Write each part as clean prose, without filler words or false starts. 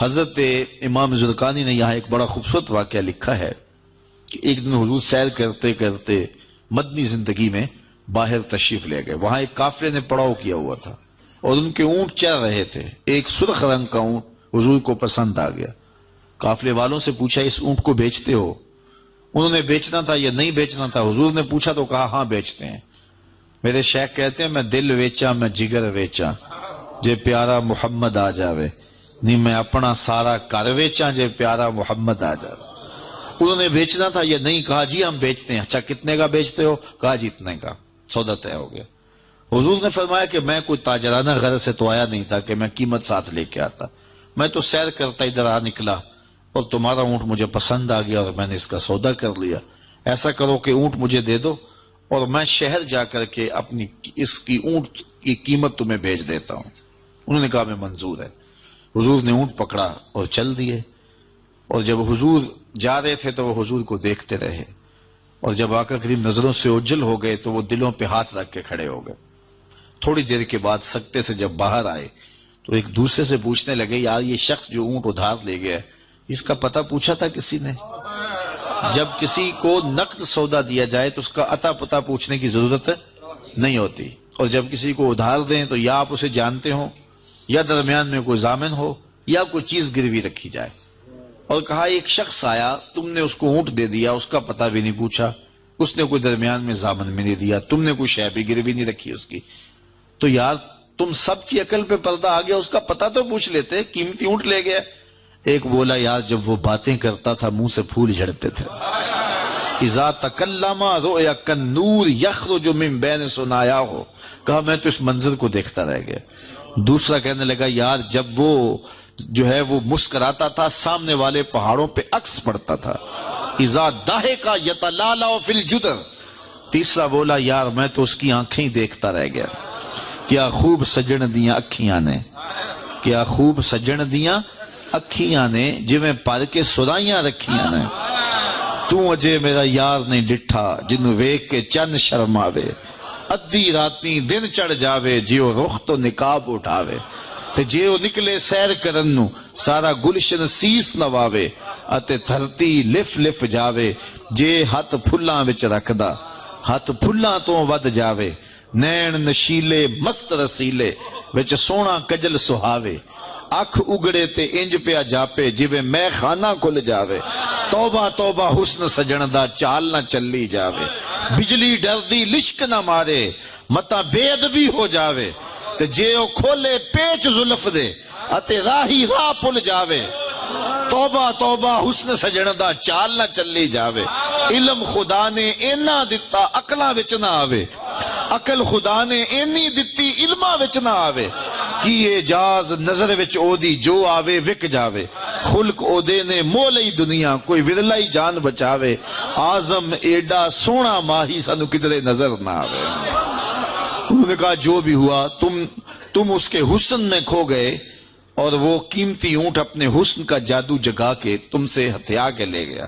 حضرت امام زرقانی نے یہاں ایک بڑا خوبصورت واقعہ لکھا ہے کہ ایک دن حضور سیر کرتے کرتے مدنی زندگی میں باہر تشریف لے گئے. وہاں ایک قافلے نے پڑاؤ کیا ہوا تھا اور ان کے اونٹ چل رہے تھے. ایک سرخ رنگ کا اونٹ حضور کو پسند آ گیا. قافلے والوں سے پوچھا اس اونٹ کو بیچتے ہو؟ انہوں نے بیچنا تھا یا نہیں بیچنا تھا. حضور نے پوچھا تو کہا ہاں بیچتے ہیں. میرے شیخ کہتے ہیں میں دل ویچا میں جگر ویچا جے پیارا محمد آ جاوے, نہیں میں اپنا سارا کر ویچا جے پیارا محمد آ جاوے. انہوں نے بیچنا تھا یا نہیں؟ کہا جی ہم بیچتے ہیں. اچھا کتنے کا بیچتے ہو؟ کہا جی اتنے کا. سودا طے ہو گیا. حضور نے فرمایا کہ میں کوئی تاجرانہ غرض سے تو آیا نہیں تھا کہ میں قیمت ساتھ لے کے آتا. میں تو سیر کرتا ادھر آ نکلا اور تمہارا اونٹ مجھے پسند آ گیا اور میں نے اس کا سودا کر لیا. ایسا کرو کہ اونٹ مجھے دے دو اور میں شہر جا کر کے اپنی اس کی اونٹ کی قیمت تمہیں بھیج دیتا ہوں. انہوں نے کہا میں منظور ہے. حضور نے اونٹ پکڑا اور چل دیے. اور جب حضور جا رہے تھے تو وہ حضور کو دیکھتے رہے اور جب آقا کریم نظروں سے اوجھل ہو گئے تو وہ دلوں پہ ہاتھ رکھ کے کھڑے ہو گئے. تھوڑی دیر کے بعد سکتے سے جب باہر آئے تو ایک دوسرے سے پوچھنے لگے یار یہ شخص جو اونٹ ادھار لے گیا اس کا پتہ پوچھا تھا کسی نے؟ جب کسی کو نقد سودا دیا جائے تو اس کا عطا پتہ پوچھنے کی ضرورت نہیں ہوتی, اور جب کسی کو ادھار دیں تو یا آپ اسے جانتے ہو یا درمیان میں کوئی ضامن ہو یا کوئی چیز گروی رکھی جائے. اور کہا ایک شخص آیا, تم نے اس کو اونٹ دے دیا, اس کا پتہ بھی نہیں پوچھا, اس نے کوئی درمیان میں ضامن میں نہیں دیا, تم نے کوئی شے بھی گروی نہیں رکھی اس کی, تو یار تم سب کی عقل پہ پردہ آ گیا, اس کا پتہ تو پوچھ لیتے, قیمتی اونٹ لے گیا. ایک بولا یار جب وہ باتیں کرتا تھا منہ سے پھول جھڑتے تھے. اذا تکلم رؤیا کالنور یخرج من بین ثنایاہ. کہا میں تو اس منظر کو دیکھتا رہ گیا. دوسرا کہنے لگا یار جب وہ جو ہے وہ مسکراتا تھا سامنے والے پہاڑوں پہ عکس پڑتا تھا. اذا ضحک یتلالع فی الجدر. تیسرا بولا یار میں تو اس کی آنکھیں ہی دیکھتا رہ گیا. کیا خوب سجن دیاں اکھیاں نے, کیا خوب سجن دیاں اکھیاں نے جویں پر کے سرائیاں رکھیاں نے. تو اجے میرا یار نہیں ڈٹھا جنوں ویکھ کے چن شرماوے. ادھی راتی دن چڑھ جاوے جیو رخ تو نقاب اٹھاوے. تے جیو نکلے سیر کرن نو سارا گلشن سیس نواوے. اتے دھرتی لف لف جاوے جے ہاتھ پھلاں وچ رکھدا ہاتھ پھلاں تو ود جاوے. نین نشیلے مست رسیلے وچ سونا کجل سہاوے. اکھ اگڑے تے انج پیا جاپے جویں میں خانہ کھل جاوے. توبہ توبہ حسن سجن دا چال نہ چلی جاوے. بجلی ڈردی لشک نہ مارے متا بے ادبی ہو جاوے. تے جے او کھولے پیچ زلف دے اتے راہی راہ پل جاوے. توبہ توبہ حسن سجن دا چال نہ چلی جاوے. علم خدا نے اینا دتا عقلاں وچ نہ آوے. عقل خدا نے اینی دتی علماں وچ نہ آوے. کی اعجاز نظر وچ او دی جو آوے وک جاوے. خلق او دے نے مولئی دنیا کوئی ورلائی جان بچاوے. آزم ایڈا سونا ماہی سانو کدرے نظر نہ آوے. انہوں نے کہا جو بھی ہوا تم اس کے حسن میں کھو گئے اور وہ قیمتی اونٹ اپنے حسن کا جادو جگا کے تم سے ہتھیا کے لے گیا.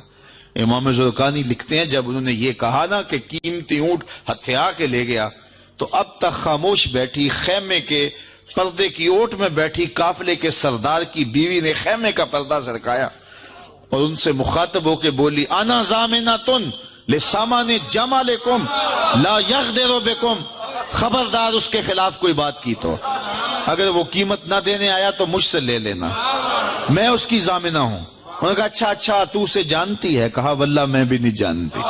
امام زرقانی لکھتے ہیں جب انہوں نے یہ کہا نا کہ قیمتی اونٹ ہتھیا کے لے گیا تو اب تک خاموش بیٹھی خیمے کے پردے کی اوٹ میں بیٹھی قافلے کے سردار کی بیوی نے خیمے کا پردہ سرکایا اور ان سے مخاطب ہو کے بولی انا ضامنۃ لسامان جمالکم لا یغدر بکم. خبردار اس کے خلاف کوئی بات کی تو اگر وہ قیمت نہ دینے آیا تو مجھ سے لے لینا, میں اس کی ضامنہ ہوں. انہوں نے کہا اچھا تو اسے جانتی ہے؟ کہا واللہ میں بھی نہیں جانتی.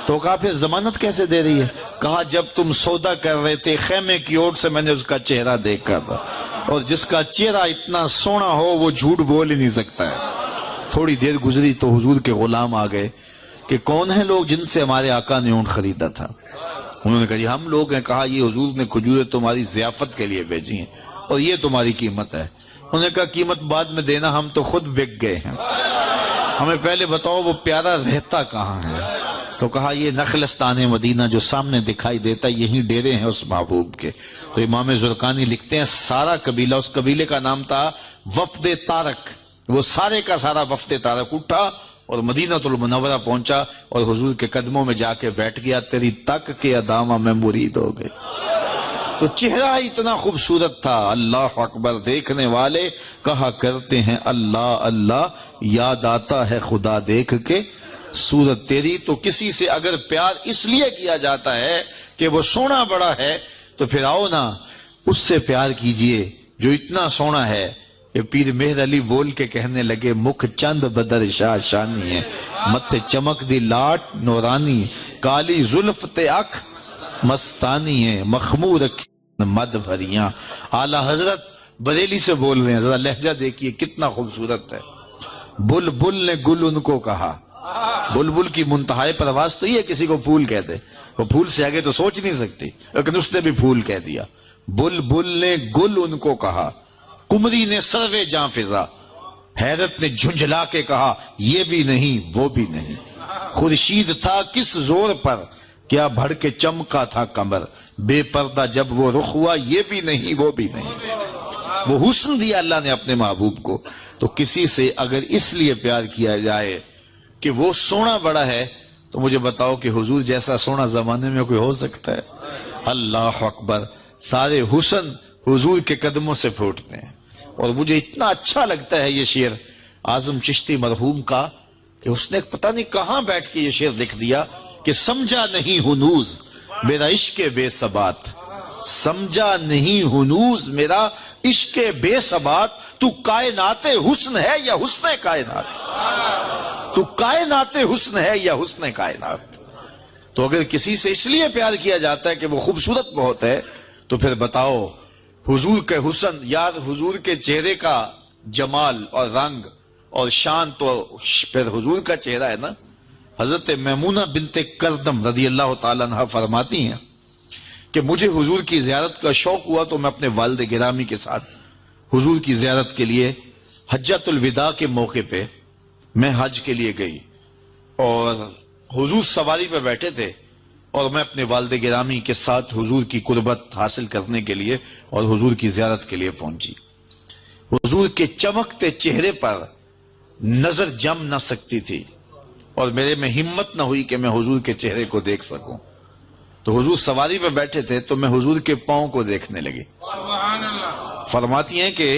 تو کہا پھر ضمانت کیسے دے رہی ہے؟ کہا جب تم سودا کر رہے تھے خیمے کی اوٹ سے میں نے اس کا چہرہ دیکھا تھا, اور جس کا چہرہ اتنا سونا ہو وہ جھوٹ بول ہی نہیں سکتا ہے. تھوڑی دیر گزری تو حضور کے غلام آ گئے کہ کون ہیں لوگ جن سے ہمارے آقا نے اونٹ خریدا تھا؟ انہوں نے کہا جی ہم لوگ ہیں. کہا یہ حضور نے کھجوریں تمہاری ضیافت کے لیے بھیجی ہیں اور یہ تمہاری قیمت ہے. انہوں نے کہا قیمت بعد میں دینا, ہم تو خود بک گئے ہیں, ہمیں پہلے بتاؤ وہ پیارا رہتا کہاں ہے. تو کہا یہ نخلستان مدینہ جو سامنے دکھائی دیتا یہی ڈیرے ہیں اس محبوب کے. تو امام زرقانی لکھتے ہیں سارا قبیلہ, اس قبیلے کا نام تھا وفد تارک, وہ سارے کا سارا وفد تارک اٹھا اور مدینہ المنورہ پہنچا اور حضور کے قدموں میں جا کے بیٹھ گیا. تیری تک کے ادامہ میں مرید ہو گئے. تو چہرہ اتنا خوبصورت تھا، اللہ اکبر، دیکھنے والے کہا کرتے ہیں اللہ اللہ، یاد آتا ہے خدا دیکھ کے صورت تیری۔ تو کسی سے اگر پیار اس لیے کیا جاتا ہے کہ وہ سونا بڑا ہے، تو پھر آؤ نا اس سے پیار کیجئے جو اتنا سونا ہے۔ یہ پیر مہر علی بول کے کہنے لگے، مکھ چند بدر شاہ شانی ہے، متھے چمک دی لاٹ نورانی، کالی زلف تے اکھ مستانی ہے، مخمور رکھی مد بھریاں۔ اعلیٰ حضرت بریلی سے بول رہے ہیں، ذرا لہجہ دیکھیے کتنا خوبصورت ہے۔ بلبل نے گل ان کو کہا، بلبل کی منتہائی پرواز تو یہ کسی کو پھول کہتے، وہ پھول سے آگے تو سوچ نہیں سکتی، لیکن اس نے بھی پھول کہہ دیا۔ بلبل نے گل ان کو کہا، کمری نے سروے جاں فضا، حیرت نے جھنجھلا کے کہا یہ بھی نہیں وہ بھی نہیں۔ خورشید تھا کس زور پر، کیا بھڑ کے چمکا تھا کمر، بے پردہ جب وہ رخ ہوا یہ بھی نہیں وہ بھی نہیں۔ وہ حسن دیا اللہ نے اپنے محبوب کو۔ تو کسی سے اگر اس لیے پیار کیا جائے کہ وہ سونا بڑا ہے، تو مجھے بتاؤ کہ حضور جیسا سونا زمانے میں کوئی ہو سکتا ہے؟ اللہ اکبر، سارے حسن حضور کے قدموں سے پھوٹتے ہیں۔ اور مجھے اتنا اچھا لگتا ہے یہ شعر اعظم چشتی مرحوم کا، کہ اس نے پتہ نہیں کہاں بیٹھ کے یہ شعر لکھ دیا کہ سمجھا نہیں ہنوز میرا عشق بے ثبات، سمجھا نہیں ہنوز میرا عشق بے ثبات، تو کائنات حسن ہے یا حسن کائنات، تو کائنات حسن ہے یا حسن کائنات۔ تو اگر کسی سے اس لیے پیار کیا جاتا ہے کہ وہ خوبصورت بہت ہے، تو پھر بتاؤ حضور کے حسن، یاد حضور کے چہرے کا جمال اور رنگ اور شان تو پھر حضور کا چہرہ ہے نا۔ حضرت میمونہ بنت کردم رضی اللہ تعالیٰ عنہ فرماتی ہیں کہ مجھے حضور کی زیارت کا شوق ہوا تو میں اپنے والد گرامی کے ساتھ حضور کی زیارت کے لیے حجۃ الوداع کے موقع پہ میں حج کے لیے گئی، اور حضور سواری پہ بیٹھے تھے اور میں اپنے والد گرامی کے ساتھ حضور کی قربت حاصل کرنے کے لیے اور حضور کی زیارت کے لیے پہنچی۔ حضور کے چمکتے چہرے پر نظر جم نہ سکتی تھی، اور میرے میں ہمت نہ ہوئی کہ میں حضور کے چہرے کو دیکھ سکوں۔ تو حضور سواری پہ بیٹھے تھے تو میں حضور کے پاؤں کو دیکھنے لگی۔ فرماتی ہیں کہ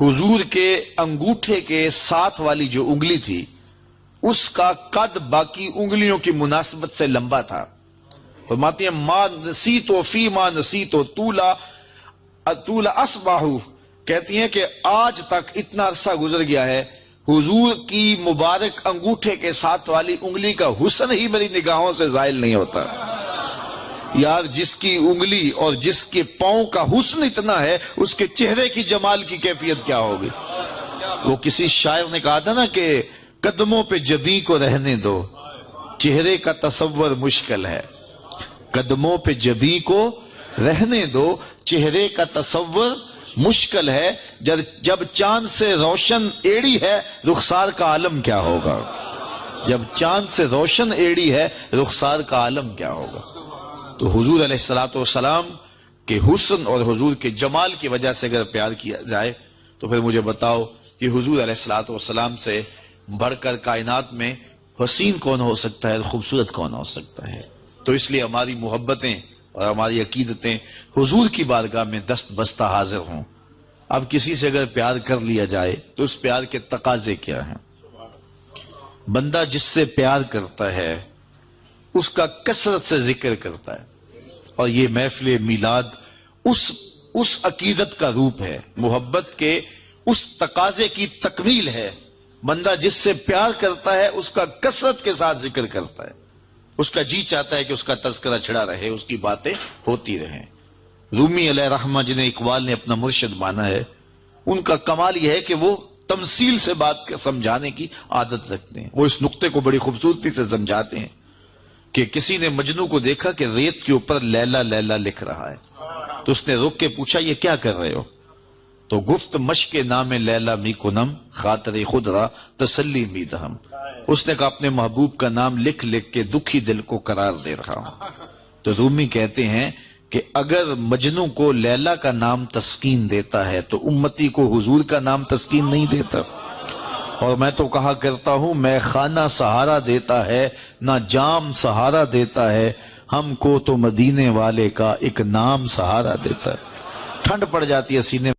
حضور کے انگوٹھے کے ساتھ والی جو انگلی تھی، اس کا قد باقی انگلیوں کی مناسبت سے لمبا تھا۔ فرماتی ہیں ما نسیتو فی ما نسیتو طولا اصباحو، کہتی ہیں کہ آج تک اتنا عرصہ گزر گیا ہے، حضور کی مبارک انگوٹھے کے ساتھ والی انگلی کا حسن ہی میری نگاہوں سے زائل نہیں ہوتا۔ یار جس کی انگلی اور جس کے پاؤں کا حسن اتنا ہے، اس کے چہرے کی جمال کی کیفیت کیا ہوگی؟ وہ کسی شاعر نے کہا تھا نا کہ قدموں پہ جبیں کو رہنے دو، چہرے کا تصور مشکل ہے۔ قدموں پہ جبیں کو رہنے دو، چہرے کا تصور مشکل ہے، جب چاند سے روشن ایڑی ہے رخسار کا عالم کیا ہوگا؟ جب چاند سے روشن ایڑی ہے رخسار کا عالم کیا ہوگا؟ تو حضور علیہ السلام کے حسن اور حضور کے جمال کی وجہ سے اگر پیار کیا جائے، تو پھر مجھے بتاؤ کہ حضور علیہ السلام سے بڑھ کر کائنات میں حسین کون ہو سکتا ہے، خوبصورت کون ہو سکتا ہے؟ تو اس لیے ہماری محبتیں اور ہماری عقیدتیں حضور کی بارگاہ میں دست بستہ حاضر ہوں۔ اب کسی سے اگر پیار کر لیا جائے تو اس پیار کے تقاضے کیا ہیں؟ بندہ جس سے پیار کرتا ہے اس کا کثرت سے ذکر کرتا ہے، اور یہ محفل میلاد اس عقیدت کا روپ ہے، محبت کے اس تقاضے کی تکمیل ہے۔ بندہ جس سے پیار کرتا ہے اس کا کثرت کے ساتھ ذکر کرتا ہے، اس کا جی چاہتا ہے کہ اس کا تذکرہ چھڑا رہے، اس کی باتیں ہوتی رہیں۔ رومی علیہ رحمہ جنہیں اقبال نے اپنا مرشد مانا ہے، ان کا کمال یہ ہے کہ وہ تمثیل سے بات سمجھانے کی عادت رکھتے ہیں۔ وہ اس نقطے کو بڑی خوبصورتی سے سمجھاتے ہیں کہ کسی نے مجنو کو دیکھا کہ ریت کے اوپر لیلا لیلا لکھ رہا ہے، تو اس نے رک کے پوچھا یہ کیا کر رہے ہو؟ تو گفت مشق نام لیلا می کنم خاطر خود را تسلی می دہم، اس نے کہا اپنے محبوب کا نام لکھ لکھ کے دکھی دل کو قرار دے رہا ہوں۔ تو رومی کہتے ہیں کہ اگر مجنو کو لیلا کا نام تسکین دیتا ہے تو امتی کو حضور کا نام تسکین نہیں دیتا۔ اور میں تو کہا کرتا ہوں میں خانہ سہارا دیتا ہے نہ جام سہارا دیتا ہے، ہم کو تو مدینے والے کا ایک نام سہارا دیتا ہے. ٹھنڈ پڑ جاتی ہے سینے